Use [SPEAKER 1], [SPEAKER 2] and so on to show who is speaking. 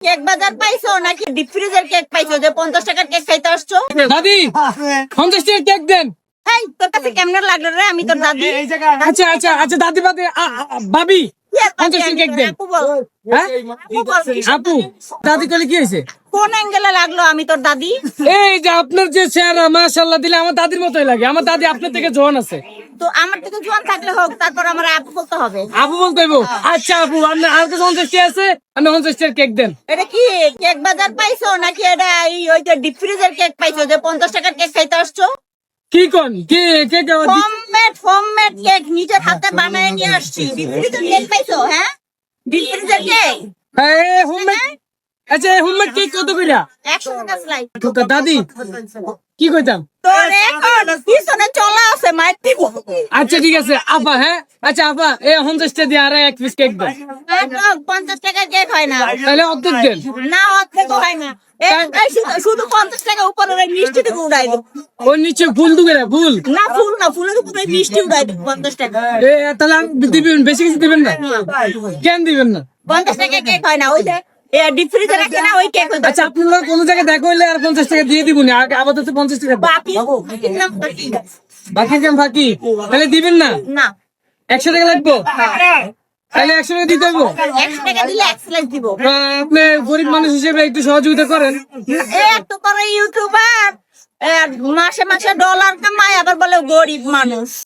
[SPEAKER 1] Cake বাজার পাইছো নাকি ডিপ ফ্রিজের কেক পাইছো যে 50 টাকার কেক খাইতে আসছো?
[SPEAKER 2] দাদি 50 টাকা কেক দেন।
[SPEAKER 1] এই তোর কাছে কেমন লাগলো রে? আমি তোর দাদি।
[SPEAKER 2] আচ্ছা আচ্ছা আচ্ছা দাদি বাদে ভাবি 50 টাকা কেক দেন।
[SPEAKER 1] আপু বল।
[SPEAKER 2] হ্যাঁ
[SPEAKER 1] আপু বল।
[SPEAKER 2] আপু দাদি কলে কি হয়েছে?
[SPEAKER 1] কোন অ্যাঙ্গেলে লাগলো আমি তোর দাদি?
[SPEAKER 2] এই যে আপনার যে চেহারা মাশাআল্লাহ দিলে আমার দাদির মতোই লাগে। আমার দাদি আপনার থেকে জোয়ান আছে।
[SPEAKER 1] তো আমার থেকে জোয়ান থাকলে হোক, তারপর আমার আপু বলতে হবে।
[SPEAKER 2] আপু বলতে হইব? আচ্ছা আপু আপনার আর কাছে 50 টাকা আছে, আমি 50 টাকার কেক দেন।
[SPEAKER 1] এটা কি কেক বাজার পাইছো নাকি এটা ওই যে ডিপ ফ্রিজের কেক পাইছো যে 50 টাকার কেক খাইতে আসছো?
[SPEAKER 2] কি কোন কে কেক
[SPEAKER 1] হোমমেড কেক নিজের হাতে বানায় নিয়ে আসছি। ডিপ ফ্রিজের কেক পাইছো? হ্যাঁ, ডিপ ফ্রিজের কেক
[SPEAKER 2] হোমমেড। আচ্ছা হোমমেড কেক কত কইরা?
[SPEAKER 1] 100 টাকা স্লাইস।
[SPEAKER 2] তো দাদি কি কইতাম?
[SPEAKER 1] তোর এখন পিছনে চলা আছে মাইক দিব।
[SPEAKER 2] আচ্ছা ঠিক আছে আপা। হ্যাঁ আচ্ছা আপা এই 50 টাকা দিয়ে আর এক পিস কেক দেন।
[SPEAKER 1] 50 টাকার কেক হয় না।
[SPEAKER 2] তাহলে অর্ধেক দেন।
[SPEAKER 1] না, অর্ধেক হয় না। শুধু 50 টাকা উপরে ওই মিষ্টি থেকে উড়াই দেব।
[SPEAKER 2] ওই নিচে ফুল দুগেরা ফুল।
[SPEAKER 1] না, ফুল না, ফুলের উপরে মিষ্টি উড়াই দেব 50 টাকা।
[SPEAKER 2] তাহলে দিবেন, বেশি কিছু দিবেন না? কেন দিবেন না?
[SPEAKER 1] 50 টাকা কেক হয় না। ওই যে ডিপ ফ্রিজে রাখে না, ওই কেক হইতো।
[SPEAKER 2] আচ্ছা আপনারা কোন জায়গায় দেখা হইলে আর 50 টাকা দিয়ে দিবনি, আপাতত 50 টাকা দেন।
[SPEAKER 1] বাকি
[SPEAKER 2] বাকি কেন ফাঁকি? তাহলে দিবেন না?
[SPEAKER 1] না,
[SPEAKER 2] 100 টাকা লাগবে? তাহলে 100 টাকা দিতে হইব।
[SPEAKER 1] 100 টাকা দিলে এক স্লাইস দিব।
[SPEAKER 2] আপনি গরিব মানুষ হিসেবে একটু সহযোগিতা করেন।
[SPEAKER 1] একটু করে ইউটিউবার মাসে মাসে ডলার কামায়, আবার বলে গরিব মানুষ।